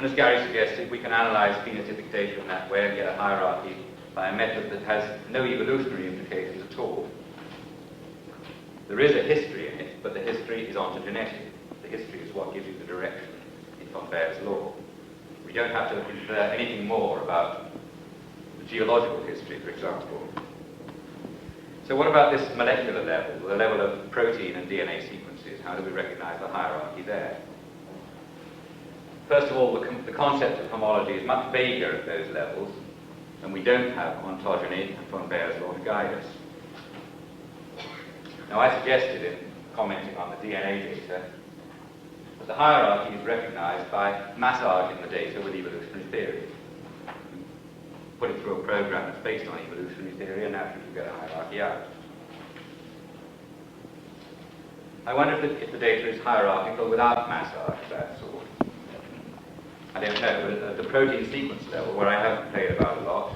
And as Gary suggested, we can analyze phenotypic data in that way and get a hierarchy by a method that has no evolutionary implications at all. There is a history in it, but the history is ontogenetic. The history is what gives you the direction in von Bayer's law. We don't have to infer anything more about the geological history, for example. So what about this molecular level, the level of protein and DNA sequences? How do we recognize the hierarchy there? First of all, the concept of homology is much vaguer at those levels, and we don't have ontogeny and von Bayer's law to guide us. Now, I suggested in commenting on the DNA data that the hierarchy is recognized by massaging the data with evolutionary theory. Put it through a program that's based on evolutionary theory, and naturally you get a hierarchy out. I wonder if the data is hierarchical without massage of that sort. I don't know, but at the protein sequence level, where I haven't played about a lot,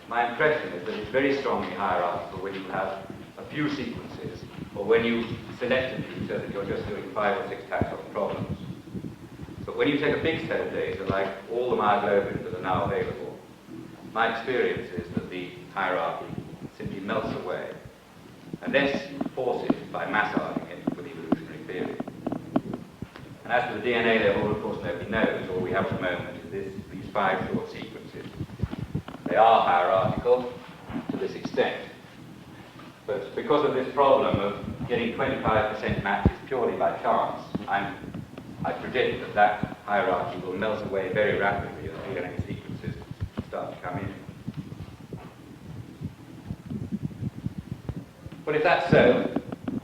my impression is that it's very strongly hierarchical when you have a few sequences, or when you selectively, so that you're just doing 5 or 6 taxon problems. But when you take a big set of data, like all the myoglobins that are now available, my experience is that the hierarchy simply melts away, unless you force it by massaging it with evolutionary theory. And as for the DNA level, of course, nobody knows. All we have at the moment is these 5 short sequences. They are hierarchical to this extent. But because of this problem of getting 25% matches purely by chance, I predict that that hierarchy will melt away very rapidly as DNA sequences start to come in. But if that's so,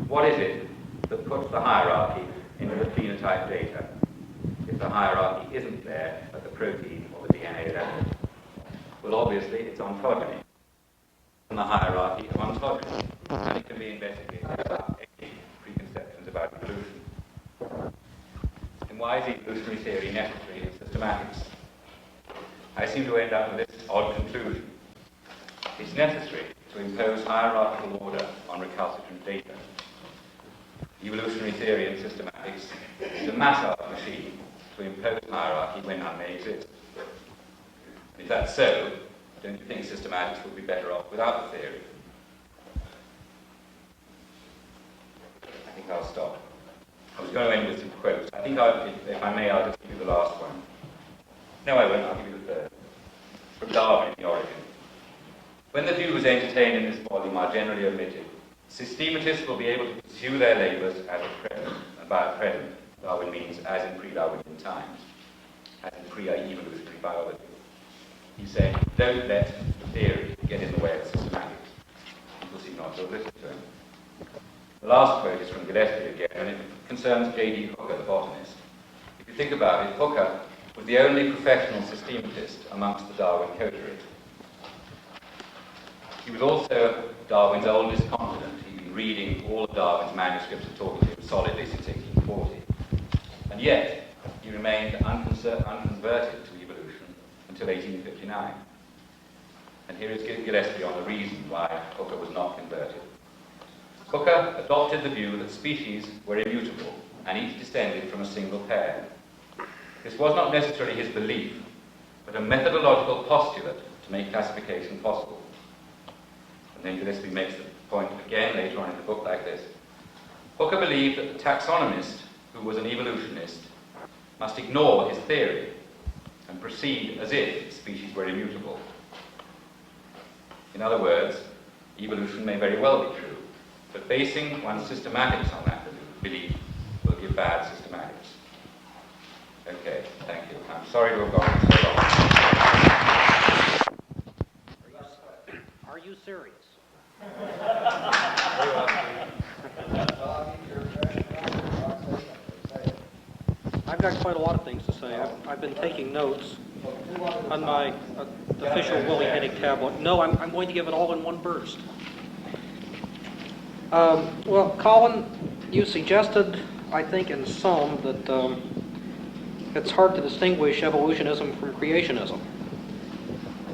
what is it that puts the hierarchy into the phenotype data if the hierarchy isn't there at the protein or the DNA level? Well, obviously, it's ontogeny. And the hierarchy of ontogeny. And it can be investigated without any preconceptions about evolution. And why is evolutionary theory necessary in systematics? I seem to end up with this odd conclusion. It's necessary to impose hierarchical order on recalcitrant data. Evolutionary theory and systematics is a massage machine to impose hierarchy when none may exist. And if that's so, don't you think systematics would be better off without the theory? I think I'll stop. I was going to end with some quotes. I think, if I may, I'll just give you the last one. No, I won't. I'll give you the third. From Darwin in The Origin. When the views entertained in this volume are generally omitted, systematists will be able to pursue their labours as at present, and by at present, Darwin means as in pre-Darwinian times, as in pre-evolutionary biology. He's saying, don't let the theory get in the way of systematics. People seem not to have listened to him. The last quote is from Gillespie again, and it concerns J.D. Hooker, the botanist. If you think about it, Hooker was the only professional systematist amongst the Darwin coterie. He was also Darwin's oldest confidant. He'd been reading all of Darwin's manuscripts and talking to him solidly since 1840. And yet, he remained unconverted to evolution until 1859. And here is Gillespie on the reason why Hooker was not converted. Hooker adopted the view that species were immutable and each descended from a single pair. This was not necessarily his belief, but a methodological postulate to make classification possible. And then Gillespie makes the point again later on in the book like this. Hooker believed that the taxonomist, who was an evolutionist, must ignore his theory and proceed as if species were immutable. In other words, evolution may very well be true, but basing one's systematics on that belief will give bad systematics. Okay, thank you. I'm sorry to have gone so long. Are you serious? I've got quite a lot of things to say. I've been taking notes on my official Willie Hennig tablet. No, I'm going to give it all in one burst. Well, Colin, you suggested, I think in some, that it's hard to distinguish evolutionism from creationism.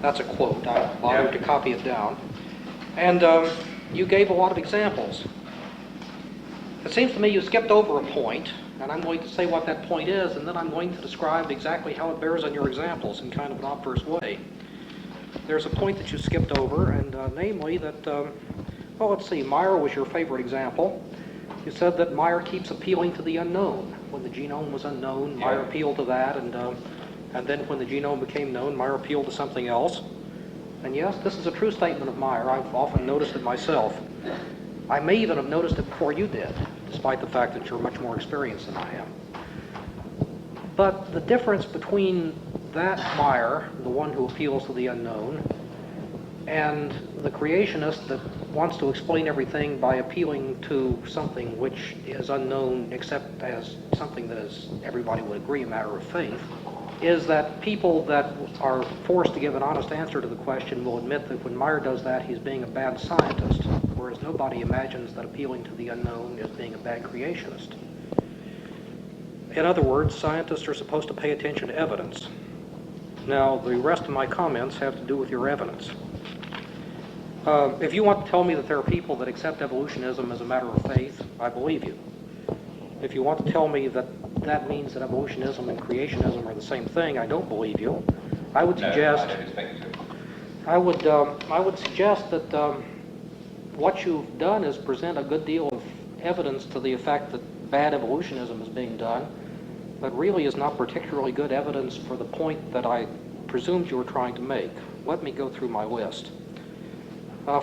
That's a quote. I bothered to copy it down. And you gave a lot of examples. It seems to me you skipped over a point And I'm going to say what that point is, and then I'm going to describe exactly how it bears on your examples in kind of an obverse way. There's a point that you skipped over, and namely that, well, let's see, Meyer was your favorite example. You said that Meyer keeps appealing to the unknown. When the genome was unknown, Meyer appealed to that, and then when the genome became known, Meyer appealed to something else. And yes, this is a true statement of Meyer. I've often noticed it myself. I may even have noticed it before you did, despite the fact that you're much more experienced than I am. But the difference between that Meyer, the one who appeals to the unknown, and the creationist that wants to explain everything by appealing to something which is unknown except as something that is, everybody would agree, a matter of faith, is that people that are forced to give an honest answer to the question will admit that when Meyer does that, he's being a bad scientist, whereas nobody imagines that appealing to the unknown is being a bad creationist. In other words, scientists are supposed to pay attention to evidence. Now, the rest of my comments have to do with your evidence. If you want to tell me that there are people that accept evolutionism as a matter of faith, I believe you. If you want to tell me that that means that evolutionism and creationism are the same thing, I don't believe you. I would suggest, I would suggest that what you've done is present a good deal of evidence to the effect that bad evolutionism is being done, but really is not particularly good evidence for the point that I presumed you were trying to make. Let me go through my list.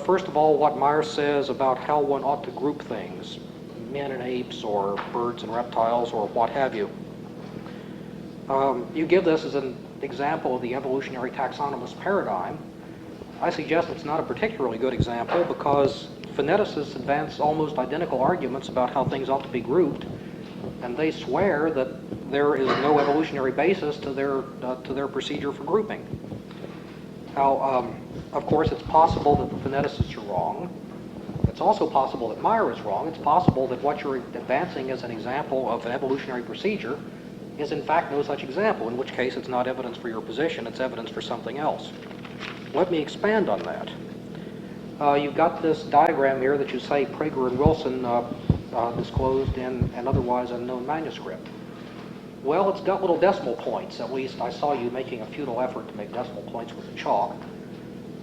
First of all, what Meyer says about how one ought to group things, men and apes or birds and reptiles or what have you. You give this as an example of the evolutionary taxonomist paradigm. I suggest it's not a particularly good example because phoneticists advance almost identical arguments about how things ought to be grouped, and they swear that there is no evolutionary basis to their procedure for grouping. Now, of course, it's possible that the phoneticists are wrong. It's also possible that Meyer is wrong. It's possible that what you're advancing as an example of an evolutionary procedure is in fact no such example, in which case it's not evidence for your position, it's evidence for something else. Let me expand on that. You've got this diagram here that you say Prager and Wilson disclosed in an otherwise unknown manuscript. Well, it's got little decimal points. At least I saw you making a futile effort to make decimal points with the chalk.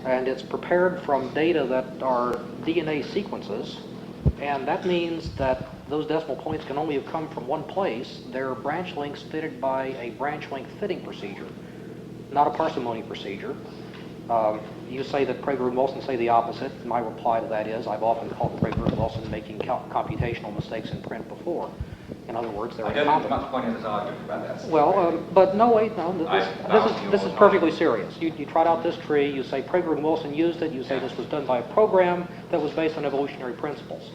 And it's prepared from data that are DNA sequences, and that means that those decimal points can only have come from one place. They're branch links fitted by a branch link fitting procedure, not a parsimony procedure. You say that Prager and Wilson say the opposite. My reply to that is I've often called Prager and Wilson making computational mistakes in print before. In other words, they're incompetent. I don't think much point in this argument about that. Well, but no, wait, no. This is perfectly serious. You trot out this tree. You say Prager and Wilson used it. You say this was done by a program that was based on evolutionary principles.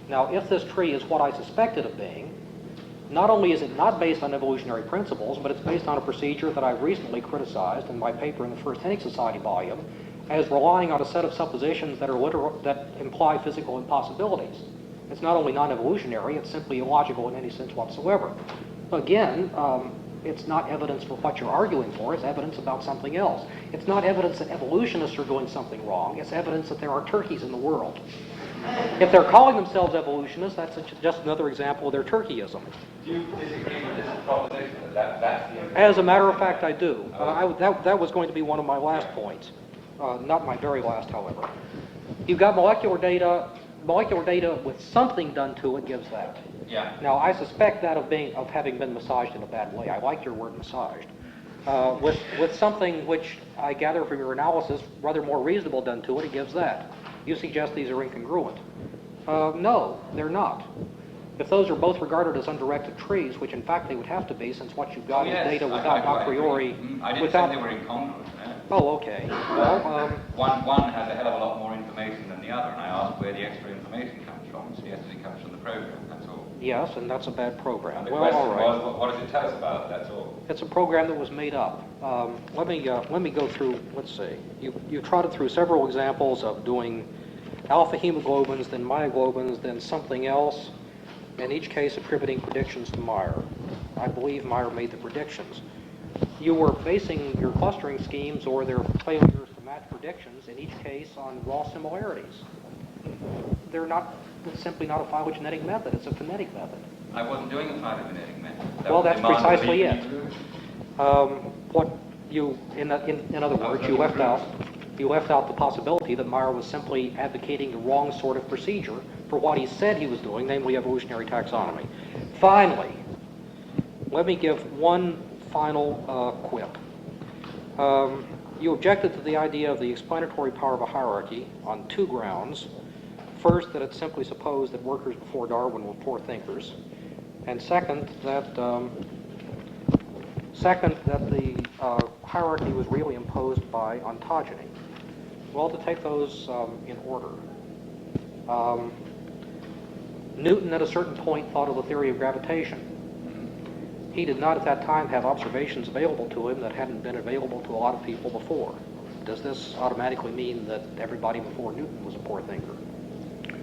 Now, if this tree is what I suspect it of being, not only is it not based on evolutionary principles, but it's based on a procedure that I've recently criticized in my paper in the first Hennig Society volume as relying on a set of suppositions that imply physical impossibilities. It's not only non-evolutionary, it's simply illogical in any sense whatsoever. Again, it's not evidence for what you're arguing for, it's evidence about something else. It's not evidence that evolutionists are doing something wrong, it's evidence that there are turkeys in the world. If they're calling themselves evolutionists, that's just another example of their turkeyism. Do you disagree with this proposition? That's the As a matter of fact, I do. That was going to be one of my last points. Not my very last, however. You've got molecular data with something done to it gives that. Yeah. Now, I suspect that of having been massaged in a bad way. I like your word massaged. With something which I gather from your analysis rather more reasonable done to it, it gives that. You suggest these are incongruent. No, they're not. If those are both regarded as undirected trees, which in fact they would have to be, since what you've got is data without a priori. I didn't say they were incongruent. Oh, okay. Well, one has a hell of a lot more information than the other, and I asked where the extra information comes from. So yes, it comes from the program, that's all. Yes, and that's a bad program. And the Well, question all right. was, what does it tell us about it, that's all. It's a program that was made up. Let me go through, let's see. You trotted through several examples of doing alpha hemoglobins, then myoglobins, then something else, in each case attributing predictions to Meyer. I believe Meyer made the predictions. You were basing your clustering schemes or their failures to match predictions in each case on raw similarities. It's simply not a phylogenetic method, it's a phonetic method. I wasn't doing the phylogenetic method. Well, that's precisely it. Evolution. What you, in other words, you left out the possibility that Meyer was simply advocating the wrong sort of procedure for what he said he was doing, namely evolutionary taxonomy. Finally, let me give one final quip. You objected to the idea of the explanatory power of a hierarchy on two grounds. First, that it simply supposed that workers before Darwin were poor thinkers, and second, that the hierarchy was really imposed by ontogeny. Well, to take those in order, Newton at a certain point thought of the theory of gravitation. He did not at that time have observations available to him that hadn't been available to a lot of people before. Does this automatically mean that everybody before Newton was a poor thinker?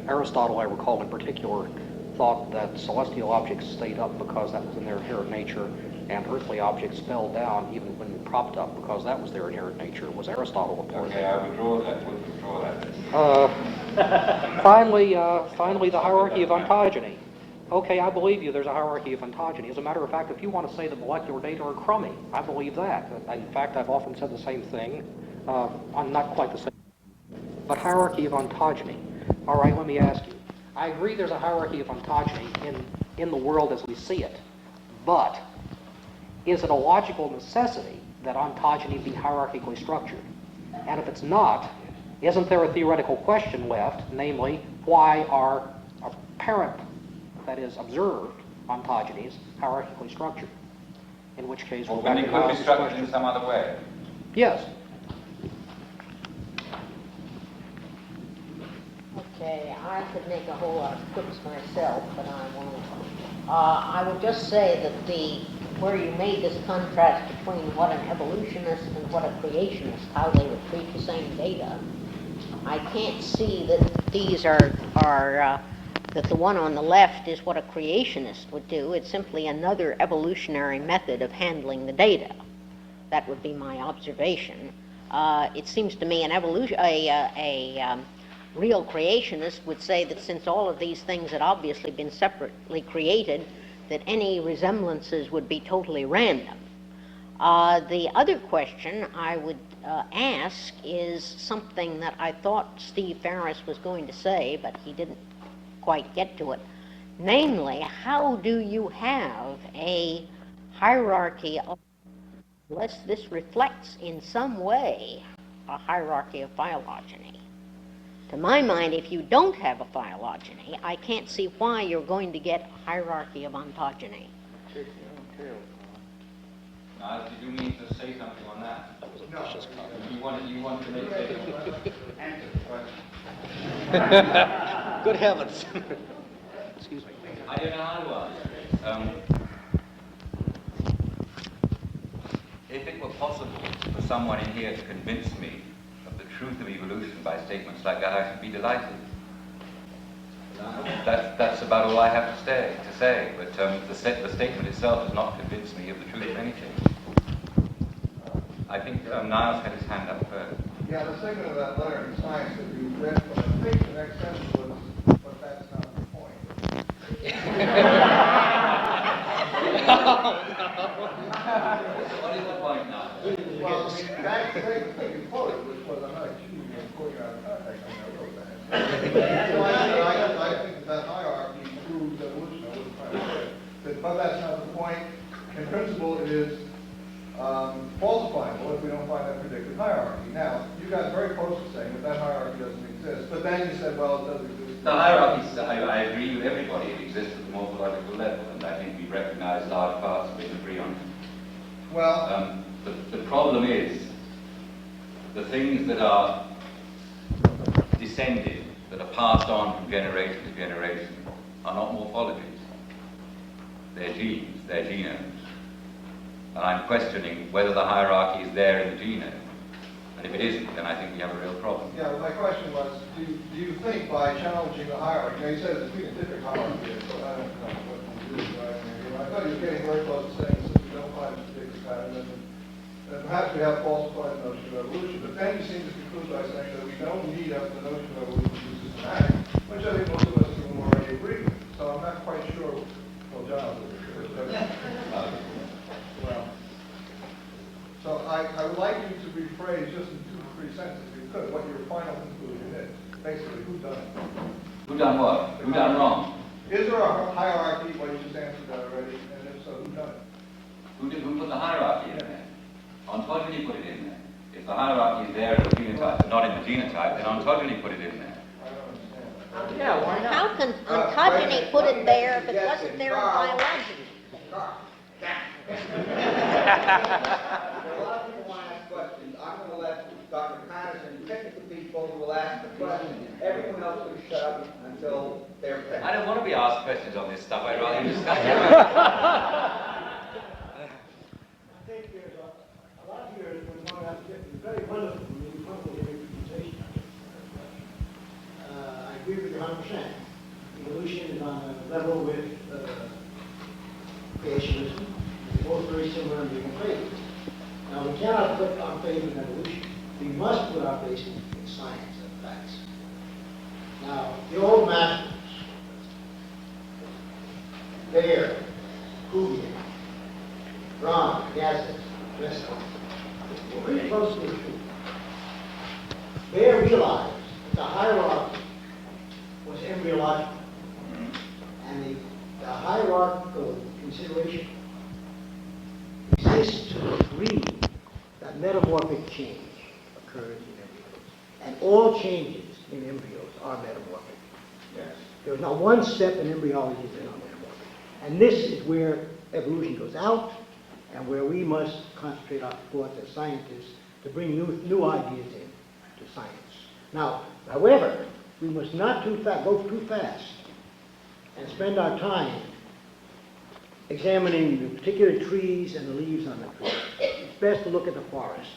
Aristotle, I recall in particular, thought that celestial objects stayed up because that was in their inherent nature, and earthly objects fell down even when propped up because that was their inherent nature. Was Aristotle a poor thinker? Okay, I withdraw that. Finally, the hierarchy of ontogeny. Okay, I believe you, there's a hierarchy of ontogeny. As a matter of fact, if you want to say that molecular data are crummy, I believe that. In fact, I've often said the same thing. I'm not quite the same. But hierarchy of ontogeny. All right, let me ask you. I agree there's a hierarchy of ontogeny in the world as we see it. But is it a logical necessity that ontogeny be hierarchically structured? And if it's not, isn't there a theoretical question left, namely, why are apparent, that is, observed ontogenies hierarchically structured? In which case, well, when it could be structured in some other way. Yes. Okay, I could make a whole lot of quips myself, but I won't. I would just say that where you made this contrast between what an evolutionist and what a creationist, how they would treat the same data, I can't see that these are that the one on the left is what a creationist would do. It's simply another evolutionary method of handling the data. That would be my observation. It seems to me a real creationist would say that since all of these things had obviously been separately created, that any resemblances would be totally random. The other question I would ask is something that I thought Steve Ferris was going to say, but he didn't quite get to it. Namely, how do you have a hierarchy of, unless this reflects in some way a hierarchy of phylogeny? To my mind, if you don't have a phylogeny, I can't see why you're going to get a hierarchy of ontogeny. Now, did you mean to say something on that? No. You want to make a answer the question. Good heavens. Excuse me. I don't know how to answer it. If it were possible for someone in here to convince me of the truth of evolution by statements like that, I should be delighted. That's about all I have to say. But the statement itself does not convince me of the truth of anything. I think Niles had his hand up first. Yeah, the segment of that letter in science that you read from, I think the next sentence was, but that's not the point. What is the point now? Well, that segment that you quoted, which was, I'm not accusing you of quoting out of context, I wrote that. I think that hierarchy proves evolution. I wasn't trying to say it. But that's not the point. In principle, it is falsifying if we don't find that predicted hierarchy. Now, you got very close to saying that hierarchy doesn't exist, but then you said, well, it doesn't exist. The hierarchy, I agree with everybody, it exists at the morphological level, and I think we recognize large parts of it and agree on it. Well, the problem is the things that are descended, that are passed on from generation to generation, are not morphologies. They're genes, they're genomes. And I'm questioning whether the hierarchy is there in the genome. And if it isn't, then I think we have a real problem. yeah, well, my question was, do you think by challenging the hierarchy, now you said it's a phenotypic hierarchy, so I don't know what you do. I thought you were getting very close to saying since we don't find a predicted pattern, then perhaps we have falsified the notion of evolution. But then you seem to conclude by saying that we don't need the notion of evolution to be systematic, which I think most of us can already agree with. So I'm not quite sure, well, John's. Well, so I would like you to rephrase just in 2 or 3 sentences, if you could, what your final conclusion is. Basically, who done it? Who done what? Who done wrong? Is there a hierarchy? Well, you just answered that already. And if so, who done it? Who put the hierarchy in there? Ontogeny put it in there. If the hierarchy is there in the phenotype, but not in the genotype, then ontogeny put it in there. I don't understand. Yeah, why not? How can ontogeny put it there if it wasn't there in biology? There are a lot of people want to ask questions. I'm going to let Dr. Patterson pick the people who will ask the questions. Everyone else will shut up until they're finished. I don't want to be asked questions on this stuff. I'd rather you discuss it. I think there's a lot here that we're going to have to get. It's very wonderful when you come to the presentation. I agree with you 100%. Evolution is on a level with creationism. They're both very similar in being faith. Now, we cannot put our faith in evolution. We must put our faith in science and facts. Now, the old masters, Bayer, Cuvier, Braun, Gazet, Westphal, were pretty close to the truth. Bayer realized that the hierarchy was embryological, and the hierarchical consideration exists to agree that metamorphic change occurs in embryos, and all changes in embryos are metamorphic. Yes. There's not one step in embryology that is not metamorphic. And this is where evolution goes out, and where we must concentrate our thoughts as scientists to bring new ideas in to science. Now, however, we must not go too fast and spend our time examining the particular trees and the leaves on the trees. It's best to look at the forest,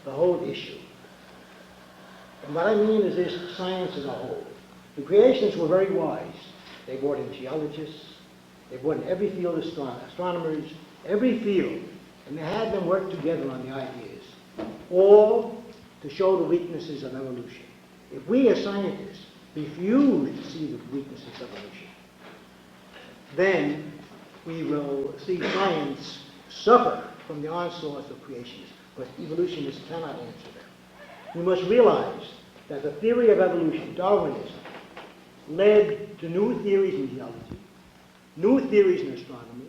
the whole issue. And what I mean is this science as a whole. The creationists were very wise. They brought in geologists, they brought in every field of astronomers, every field, and they had them work together on the ideas, all to show the weaknesses of evolution. If we as scientists refuse to see the weaknesses of evolution, then we will see science suffer from the onslaughts of creationists, but evolutionists cannot answer them. We must realize that the theory of evolution, Darwinism, led to new theories in geology, new theories in astronomy,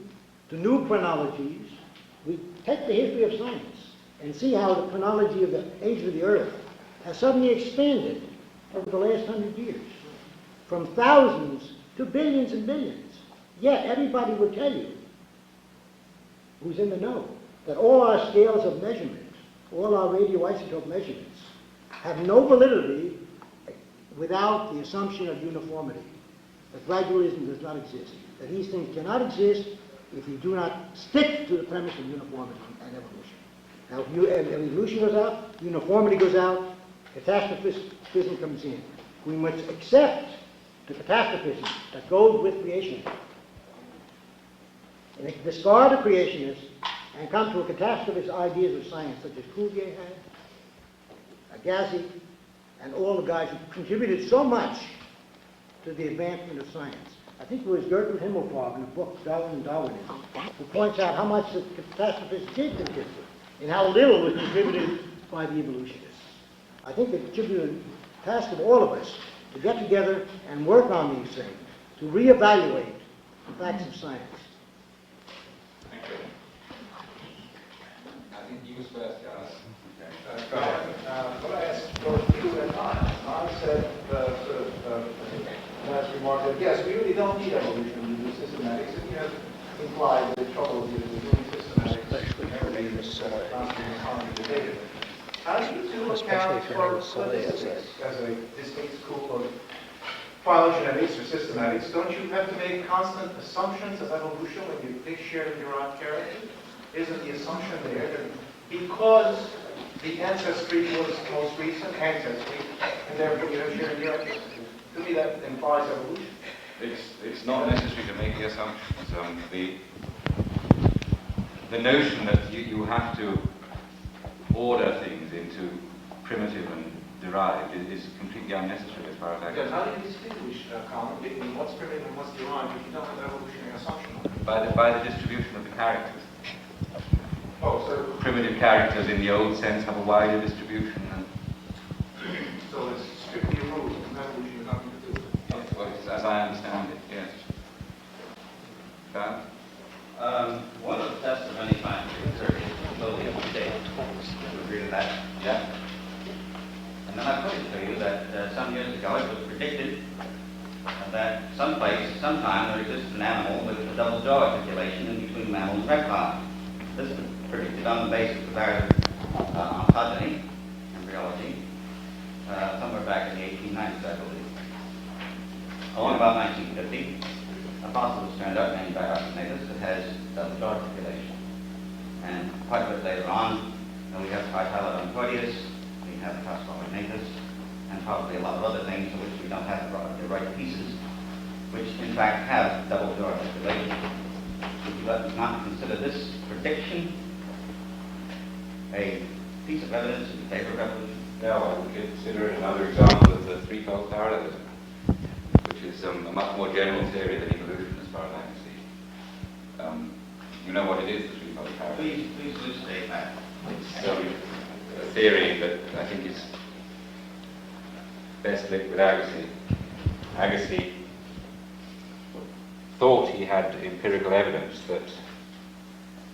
to new chronologies. We take the history of science and see how the chronology of the age of the Earth has suddenly expanded over the last 100 years, from thousands to billions and billions. Yet everybody will tell you, who's in the know, that all our scales of measurement, all our radioisotope measurements, have no validity without the assumption of uniformity. That gradualism does not exist. That these things cannot exist if you do not stick to the premise of uniformity and evolution. Now, if evolution goes out, uniformity goes out, catastrophism comes in. We must accept the catastrophism that goes with creationism, and discard the creationists and come to a catastrophist ideas of science, such as Cuvier had, Agassiz, and all the guys who contributed so much to the advancement of science. I think it was Gertrude Himmelfarb in the book Darwin and Darwinism, who points out how much the catastrophists did contribute and how little was contributed by the evolutionists. I think it should be a task of all of us to get together and work on these things, to reevaluate the facts of science. Thank you. I think you was first, guys. What I asked for you and I said, last remark, that yes, we really don't need evolution to do systematics, and you have implied the trouble with doing systematics inherently is constantly harming the data. How do you do account for statistics as a distinct school of phylogenetics or systematics? Don't you have to make constant assumptions of evolution when you think shared neuron character? Isn't the assumption there that because the ancestry was most recent ancestry, and therefore you have shared neuron character? To me, that implies evolution. It's not necessary to make the assumptions. The notion that you have to order things into primitive and derived is completely unnecessary as far as I Because can. how do you distinguish, Colin, between what's primitive and what's derived if you don't have an evolutionary assumption on it? By the distribution of the characters. Oh, so Primitive characters in the old sense have a wider distribution than, so it's strictly a rule, and evolution has nothing to do with it. well, as I understand it, yes. Dan? One of the tests of any scientific theory is slowly up to date. You agree with that? Yeah? And then I put it to you that some years ago it was predicted that sometime there exists an animal with a double jaw articulation in between mammal and reptile. This was predicted on the basis of our ontogeny, embryology, somewhere back in the 1890s, I believe. Along about 1950, a fossil was turned up named Dioxinatus that has double jaw articulation. And quite a bit later on, we have Phytolodon tortius, we have Phascolignatus, and probably a lot of other things of which we don't have the right pieces, which in fact have double jaw articulation. Would you not consider this prediction a piece of evidence in favor of evolution? No, I would consider it another example of the threefold parallelism, which is a much more general theory than evolution as far as I can see. You know what it is, the threefold parallelism? Please elucidate that. It's a theory that I think is best linked with Agassiz. Agassiz thought he had empirical evidence that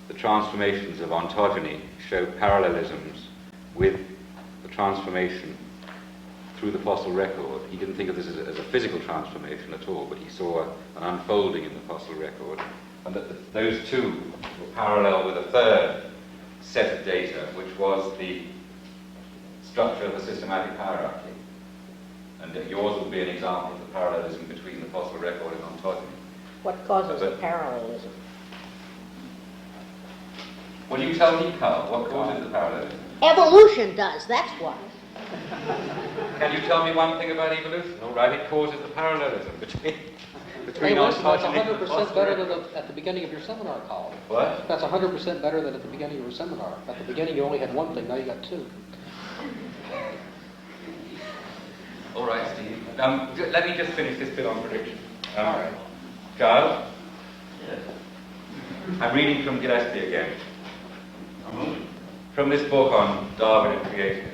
the transformations of ontogeny show parallelisms with the transformation through the fossil record. He didn't think of this as a physical transformation at all, but he saw an unfolding in the fossil record, and that those two were parallel with a third set of data, which was the structure of the systematic hierarchy. And yours would be an example of the parallelism between the fossil record and ontogeny. What causes the parallelism? Well, you tell me, Carl, what causes the parallelism? Evolution does, that's what. Can you tell me one thing about evolution? All right, it causes the parallelism between Hey, listen, that's ontogeny and the 100% fossil better record. than at the beginning of your seminar, Colin. What? That's 100% better than at the beginning of your seminar. At the beginning, you only had one thing, now you got two. All right, Steve. Let me just finish this bit on prediction. All right. Giles? Yes. I'm reading from Gillespie again. From this book on Darwin and creationism.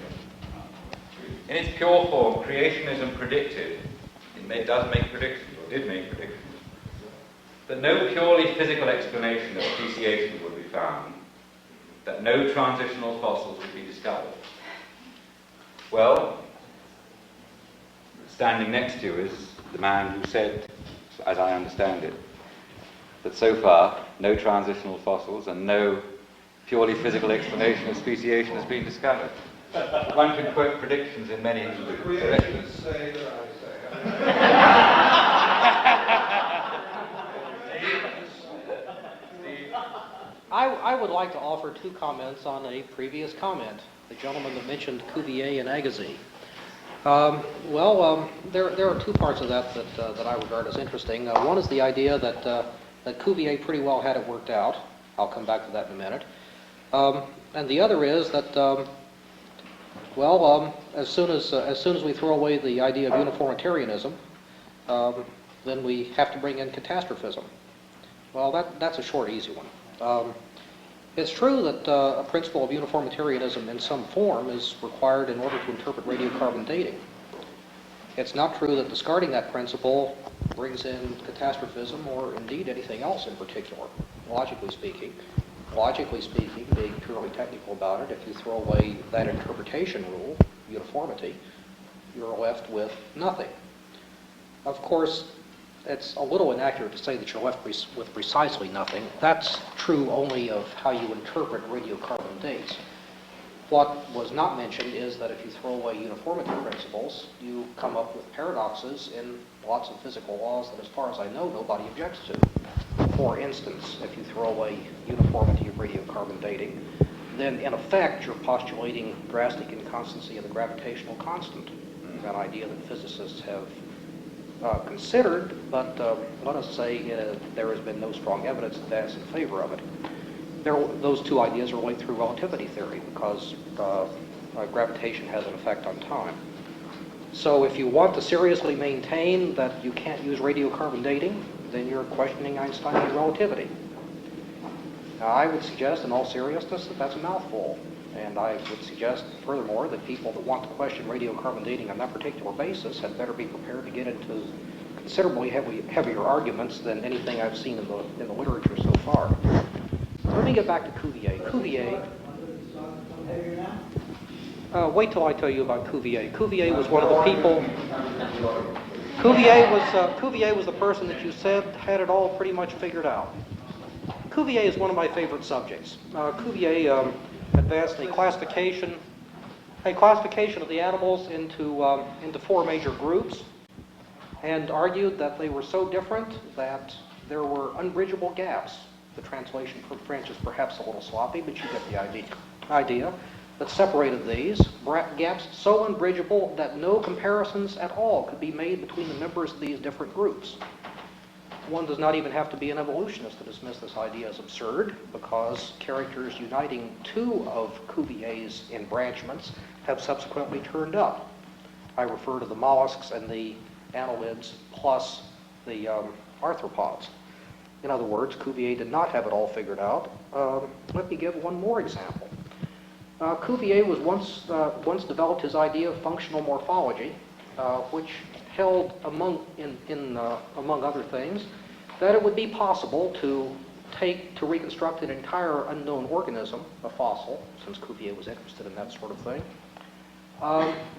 In its pure form, creationism predicted, does make predictions, or did make predictions, that no purely physical explanation of speciation would be found, that no transitional fossils would be discovered. Well, standing next to you is the man who said, as I understand it, that so far no transitional fossils and no purely physical explanation of speciation has been discovered. One can quote predictions in many The directions. creationists say that I say. I would like to offer two comments on a previous comment, the gentleman that mentioned Cuvier and Agassiz. There are two parts of that that I regard as interesting. One is the idea that Cuvier pretty well had it worked out. I'll come back to that in a minute. And the other is that, as soon as we throw away the idea of uniformitarianism, then we have to bring in catastrophism. Well, that's a short, easy one. It's true that a principle of uniformitarianism in some form is required in order to interpret radiocarbon dating. It's not true that discarding that principle brings in catastrophism or indeed anything else in particular, logically speaking. Logically speaking, being purely technical about it, if you throw away that interpretation rule, uniformity, you're left with nothing. Of course, it's a little inaccurate to say that you're left with precisely nothing. That's true only of how you interpret radiocarbon dates. What was not mentioned is that if you throw away uniformity principles, you come up with paradoxes in lots of physical laws that, as far as I know, nobody objects to. For instance, if you throw away uniformity of radiocarbon dating, then in effect you're postulating drastic inconstancy of the gravitational constant, an idea that physicists have considered, but let us say there has been no strong evidence that that's in favor of it. Those two ideas are linked through relativity theory, because gravitation has an effect on time. So if you want to seriously maintain that you can't use radiocarbon dating, then you're questioning Einsteinian relativity. Now, I would suggest, in all seriousness, that that's a mouthful. And I would suggest, furthermore, that people that want to question radiocarbon dating on that particular basis had better be prepared to get into considerably heavier arguments than anything I've seen in the literature so far. Let me get back to Cuvier. Wait till I tell you about Cuvier. Cuvier was one of the people. Cuvier was the person that you said had it all pretty much figured out. Cuvier is one of my favorite subjects. Cuvier advanced a classification of the animals into four major groups, and argued that they were so different that there were unbridgeable gaps. The translation from French is perhaps a little sloppy, but you get the idea. That separated these gaps so unbridgeable that no comparisons at all could be made between the members of these different groups. One does not even have to be an evolutionist to dismiss this idea as absurd, because characters uniting two of Cuvier's embranchments have subsequently turned up. I refer to the mollusks and the annelids plus the arthropods. In other words, Cuvier did not have it all figured out. Let me give one more example. Cuvier was once developed his idea of functional morphology, which held among other things that it would be possible to reconstruct an entire unknown organism, a fossil, since Cuvier was interested in that sort of thing,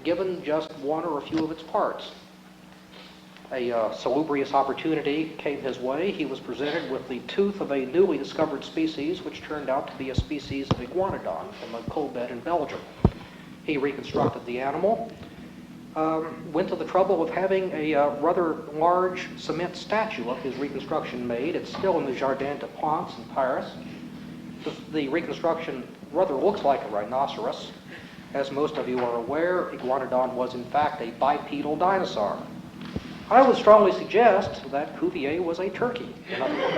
given just one or a few of its parts. A salubrious opportunity came his way. He was presented with the tooth of a newly discovered species, which turned out to be a species of iguanodon from a coal bed in Belgium. He reconstructed the animal, went to the trouble of having a rather large cement statue of his reconstruction made. It's still in the Jardin des Plantes in Paris. The reconstruction rather looks like a rhinoceros. As most of you are aware, iguanodon was in fact a bipedal dinosaur. I would strongly suggest that Cuvier was a turkey, in other words.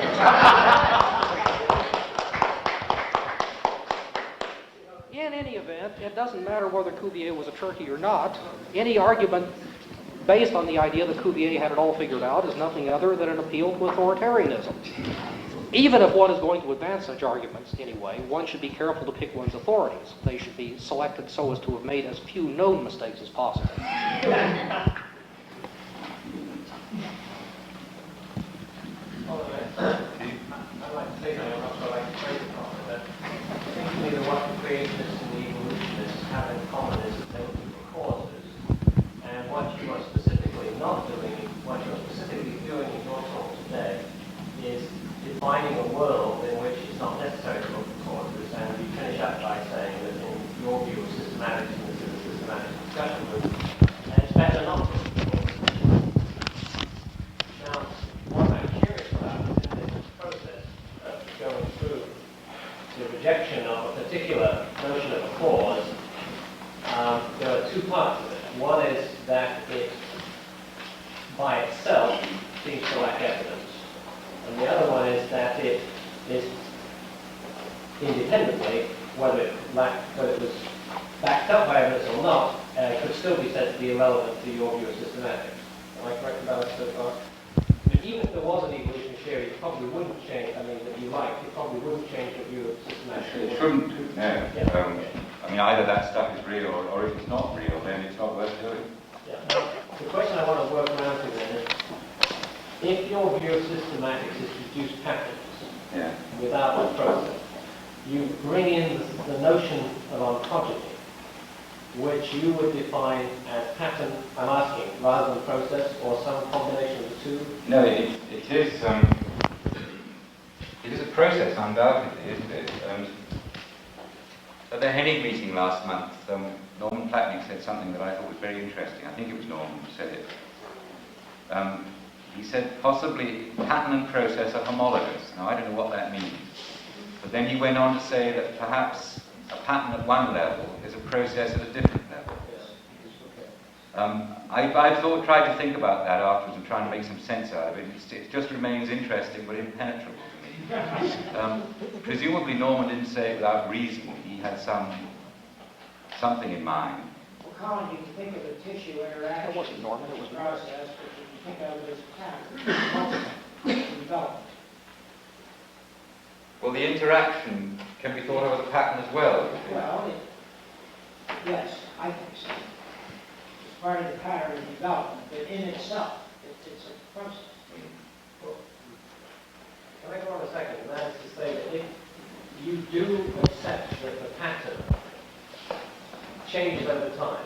In any event, it doesn't matter whether Cuvier was a turkey or not. Any argument based on the idea that Cuvier had it all figured out is nothing other than an appeal to authoritarianism. Even if one is going to advance such arguments anyway, one should be careful to pick one's authorities. They should be selected so as to have made as few known mistakes as possible. I'd like to say something, I'm not sure I'd like to phrase it properly, but it seems to me that what the creationists and the evolutionists have in common is that they're looking for causes. And what you are specifically not doing, what you're specifically doing in your talk today, is defining a world in which it's not necessary to look for causes. And you finish up by saying that in your view of systematics, and this is a systematic discussion, and it's better not to look for causes. Now, what I'm curious about is in this process of going through the rejection of a particular notion of a cause, there are two parts of it. One is that it, by itself, seems to lack evidence. And the other one is that it is independently, whether it was backed up by evidence or not, could still be said to be irrelevant to your view of systematics. Am I correct about that so far? Even if there was an evolution theory, it probably wouldn't change, that you liked, it probably wouldn't change your view of systematics. It shouldn't, no. Yeah. Either that stuff is real, or if it's not real, then it's not worth doing. Yeah. Now, the question I want to work around to then is, if your view of systematics is to produce patterns without a process, you bring in the notion of ontogeny, which you would define as pattern, I'm asking, rather than process, or some combination of the two? No, it is a process, undoubtedly, isn't it? At the Hennig meeting last month, Norman Platnick said something that I thought was very interesting. I think it was Norman who said it. He said possibly pattern and process are homologous. Now, I don't know what that means. But then he went on to say that perhaps a pattern at one level is a process at a different level. I've tried to think about that afterwards and trying to make some sense out of it. It just remains interesting but impenetrable to me. Presumably Norman didn't say it without reason. He had some something in mind. Well, Colin, you can think of a tissue interaction. It wasn't Norman, it was Norman. process, but you can think of it as a pattern of development. Well, the interaction can be thought of as a pattern as well. Well, yes, I think so. It's part of the pattern of development, but in itself, it's a process. Can I go on a second? And that is to say that if you do accept that the pattern changes over time,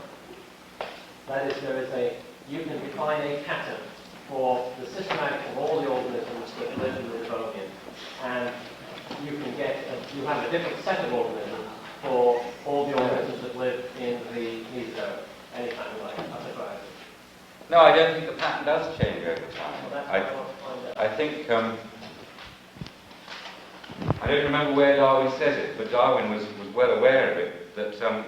that is, you can define a pattern for the systematic of all the organisms that live in the Devonian, and you have a different set of organisms for all the organisms that live in the Mesozoic, anytime you like. That's a question. No, I don't think the pattern does change over time. Well, that's what I want to find out. I think, I don't remember where Darwin says it, but Darwin was well aware of it, that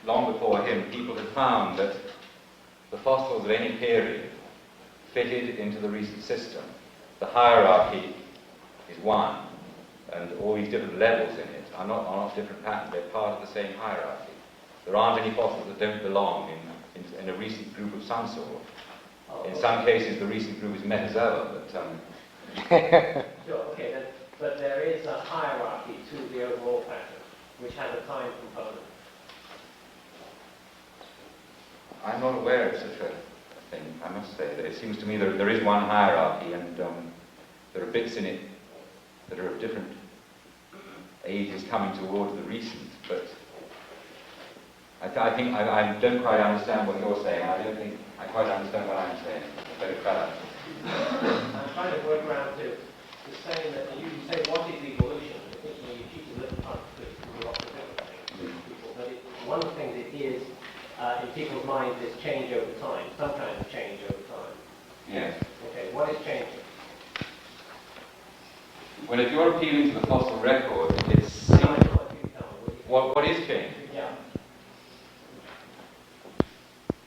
long before him, people had found that the fossils of any period fitted into the recent system. The hierarchy is one, and all these different levels in it are not different patterns, they're part of the same hierarchy. There aren't any fossils that don't belong in a recent group of some sort. In some cases, the recent group is metazoa, but... Sure, okay, then, but there is a hierarchy to the overall pattern, which has a time component. I'm not aware of such a thing, I must say. That it seems to me that there is one hierarchy, and there are bits in it that are of different ages coming towards the recent, but I think I don't quite understand what you're saying. I don't think I quite understand what I'm saying. Very fast. I'm trying to work around to saying that you say what is evolution, I think you choose a little time to do lots of different things. But one of the things it is in people's minds is change over time, some kind of change over time. Yes. Okay, what is changing? Well, if you're appealing to the fossil record, it's... No, I know what you tell me. What is changing? Yeah.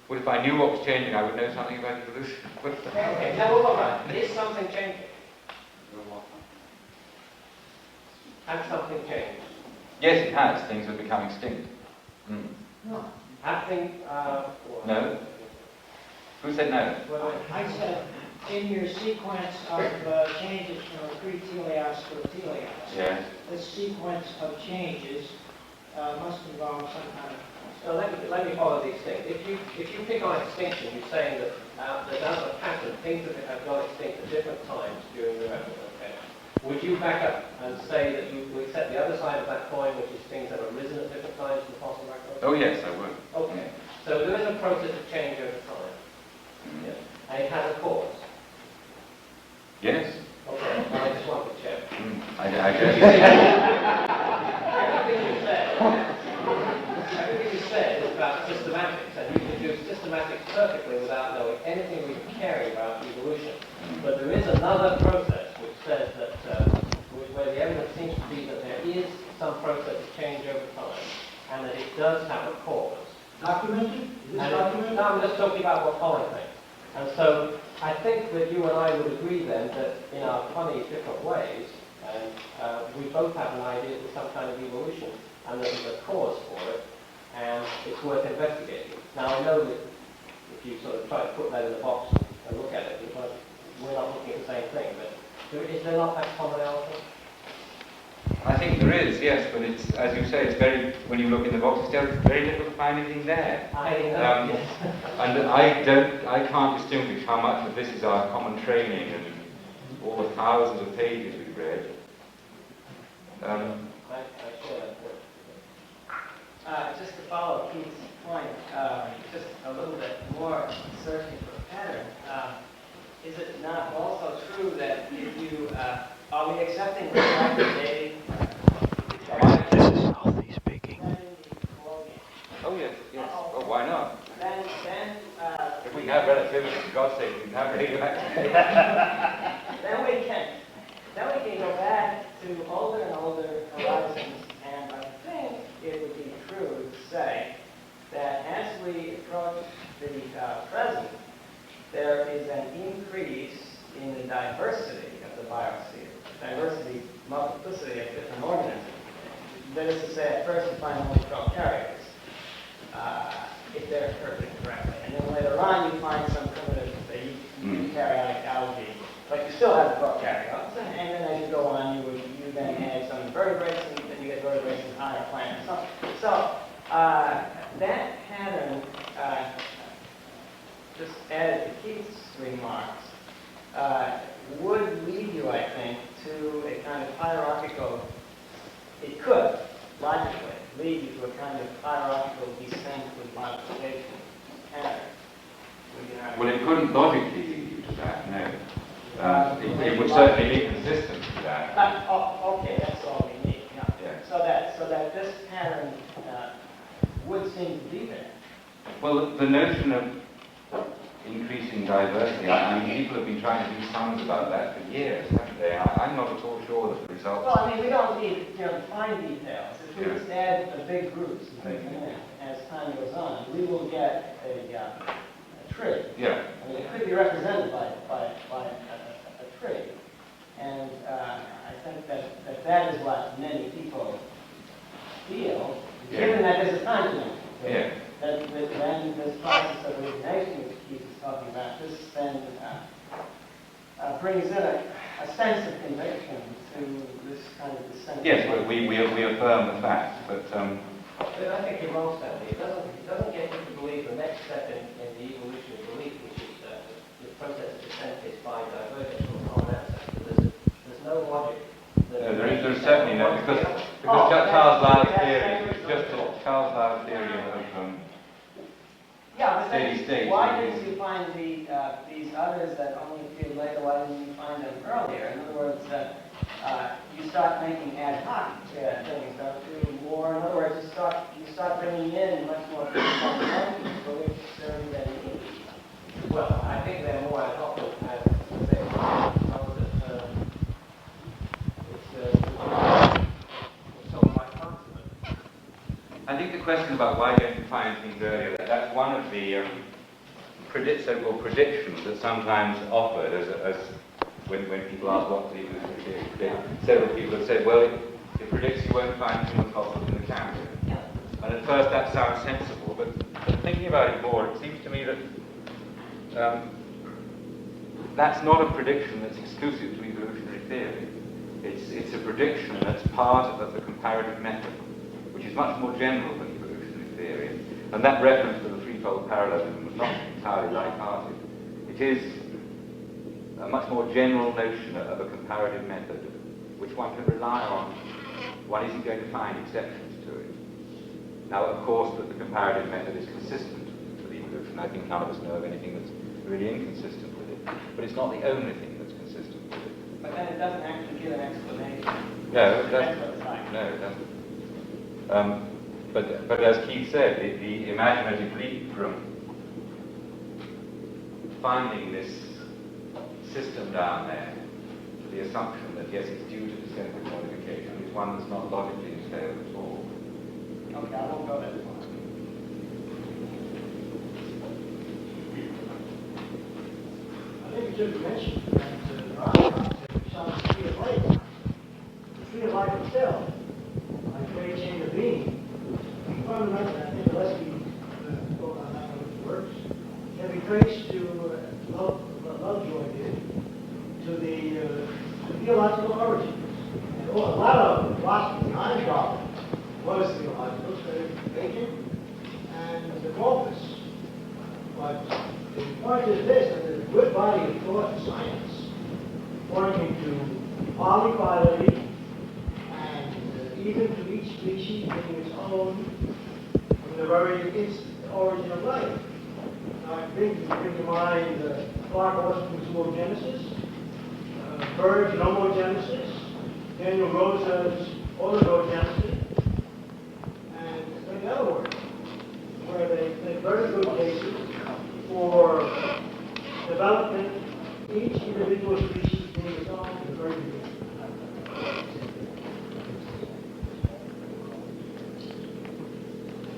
Well, if I knew what was changing, I would know something about evolution. Okay, now all right. Is something changing? Has something changed? Yes, it has. Things have become extinct. Mm. No. Have things... No? Who said no? Well, I said, in your sequence of changes from a pre-teleos to a teleos, Yes. the sequence of changes must involve some kind of... so let me follow these things. If you pick on extinction, you're saying that as a pattern, things that have gone extinct at different times during the record. Okay. Would you back up and say that you would accept the other side of that coin, which is things that have risen at different times in the fossil record? Oh, yes, I would. Okay. So there is a process of change over time. Mm. Yeah. And it has a cause. Yes. Okay. I just want to check. Mm. I don't... Everything you said is about systematics, and you can do systematics perfectly without knowing anything we care about evolution. But there is another process which says that, where the evidence seems to be that there is some process of change over time, and that it does have a cause. Documented? Is this And documented? no, I'm just talking about what Colin thinks. And so I think that you and I would agree then that in our funny different ways, and we both have an idea that some kind of evolution, and that there's a cause for it, and it's worth investigating. Now I know that if you sort of try to put that in the box and look at it, because we're not looking at the same thing, but is there not that commonality? I think there is, yes, but it's, as you say, it's very, when you look in the box, it's still very difficult to find anything there. I know, yes. And I can't distinguish how much of this is our common training and all the thousands of pages we've read. I share that point. Just to follow Keith's point, just a little bit more searching for a pattern. Is it not also true that if you, are we accepting retroactive dating? This is Southie speaking. Oh, yes, yes. Oh, why not? Then, If we can have relativity, for God's sake, we can have radioactivity. then we can go back to older and older horizons, and I think it would be true to say that as we approach the present, there is an increase in the diversity of the biosphere, multiplicity of different organisms. That is to say, at first you find only prokaryotes. vertebrates, and then you get vertebrates in higher plants. So that pattern, just added to Keith's remarks, would lead you, I think, to a kind of hierarchical, it could, logically, lead you to a kind of hierarchical descent with modification pattern. Well, it couldn't logically lead you to that, no. It would certainly be consistent with that. Okay, that's all we need. Yeah. Yeah. So that this pattern would seem to be there. Well, the notion of increasing diversity, I mean, people have been trying to do sums about that for years, haven't they? I'm not at all sure that the results... Well, I mean, we don't need, fine details. If we just add the big groups and bring them in as time goes on, we will get a tree. Yeah. I mean, it could be represented by a tree. And I think that is what many people feel, given that there's a continent. Yeah. That when this process of origination, which Keith is talking about, this then brings in a sense of conviction to this kind of descent. Yes, we affirm the facts, but... But I think it won't stand. It doesn't get you to believe the next step in the evolution of belief, which is the process of descent is by divergence from a common ancestor. There's no logic. There's certainly no, because Charles Lyell's theory is just Charles Lyell's theory of yeah, but steady state. Why didn't you find these others that only appeared later? Why didn't you find them earlier? In other words, you start making ad hoc things, don't you? More, in other words, you start bringing in much more functions for which they're already needed. Well, I think they're more ad hoc as they are. I think the question about why don't you find things earlier, that's one of the so-called predictions that sometimes offered as when people ask what the evolutionary theory predicts. Several people have said, well, it predicts you won't find human fossils in the Cambrian. And at first that sounds sensible, but thinking about it more, it seems to me that that's not a prediction that's exclusive to evolutionary theory. It's a prediction that's part of the comparative method, which is much more general than evolutionary theory. And that reference to the threefold parallelism was not entirely light-hearted. It is a much more general notion of a comparative method, which one can rely on. One isn't going to find exceptions to it. Now, of course, that the comparative method is consistent with evolution. I think none of us know of anything that's really inconsistent with it. But it's not the only thing that's consistent with it. But then it doesn't actually give an explanation. No, it doesn't. No, it doesn't. But as Keith said, the imaginative leap from finding this system down there to the assumption that yes, it's due to descendant modification is one that's not logically entailed at all. Okay, I won't go that far. I think you should mention that the tree of life. The tree of life itself, like great chain of being, fundamentally, I think unless we go on that how it works, can be traced to Lovejoy did, to the theological origins. And a lot of philosophy behind Darwin was theological, Bacon and the corpus. But the point is this, that there's a good body of thought in science pointing to polyphylity and even to each species being its own from the very origin of life. Now, I think you bring to mind Clark Austin's zoogenesis, Bird's nomogenesis, Daniel Rosa's oligogenesis, and many other works, where they make very good cases for development, each individual species being its own in the very beginning.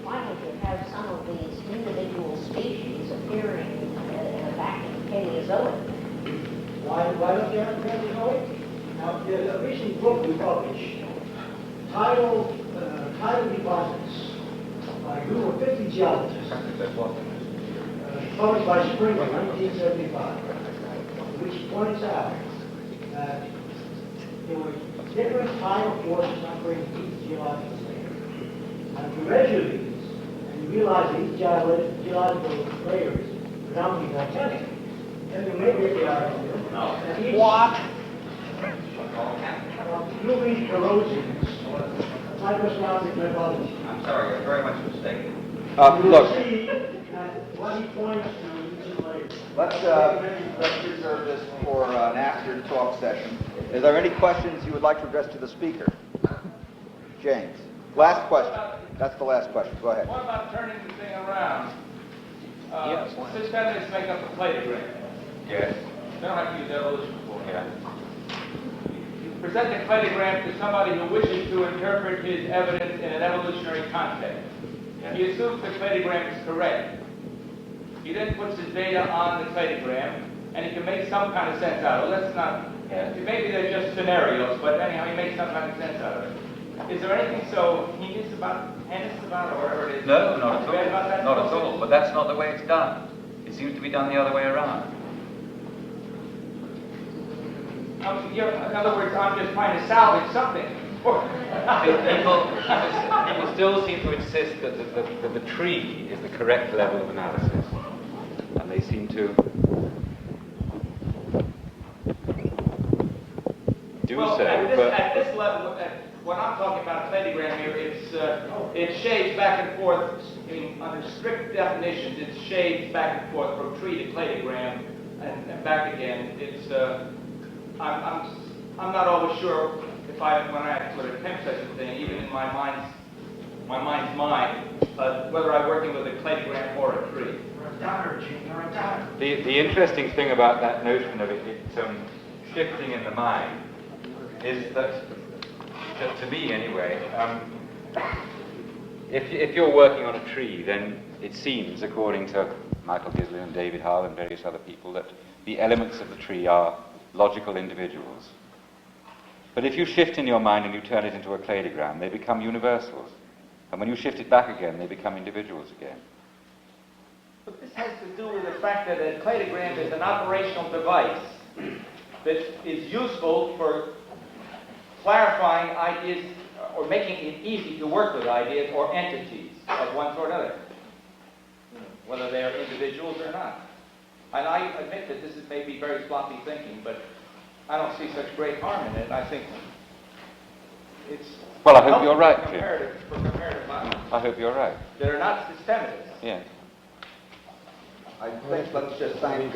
Why don't you have some of these individual species appearing back in the Paleozoic? Why don't you have the Paleozoic? Now, there's a recent book we published, tidal deposits by a group of 50 geologists, published by Spring in 1975, which points out that there were different final forces operating each geological layer. And if you measure these, and you realize that each geological layer is predominantly volcanic, then you may get the idea that each fluid corrosions, microscopic metabology. I'm sorry, you're very much mistaken. You will Look, see that what he points to each layer. Let's reserve this for an after talk session. Is there any questions you would like to address to the speaker? James. Last question. That's the last question. Go ahead. What about turning the thing around? Yes. Systemics make up a cladogram. Yes. They don't have to use evolution for it. Yeah. You present the cladogram to somebody who wishes to interpret his evidence in an evolutionary context. He assumes the cladogram is correct. He then puts his data on the cladogram, and he can make some kind of sense out of it. Let's not, maybe they're just scenarios, but anyhow, he makes some kind of sense out of it. Is there anything so heinous about, or whatever it is? No, not at bad about that all. Not at process? all. But that's not the way it's done. It seems to be done the other way around. In other words, I'm just trying to salvage something. People still seem to insist that the tree is the correct level of analysis. And they seem to do Well, so. at this level, what I'm talking about, cladogram here, it shades back and forth. Under strict definitions, it shades back and forth from tree to cladogram and back again. It's I'm not always sure if when I would attempt such a thing, even in my mind's mind, whether I'm working with a cladogram or a tree. The interesting thing about that notion of it shifting in the mind is that, to me anyway, if you're working on a tree, then it seems, according to Michael Gislin and David Hull and various other people, that the elements of the tree are logical individuals. But if you shift in your mind and you turn it into a cladogram, they become universals. And when you shift it back again, they become individuals again. But this has to do with the fact that a cladogram is an operational device that is useful for clarifying ideas or making it easy to work with ideas or entities of one sort or another, whether they are individuals or not. And I admit that this is maybe very sloppy thinking, but I don't see such great harm in it. I think it's... Well, I hope you're right, Jim. For comparative minds. I hope you're right. They're not systematists. Yeah. I think let's just thank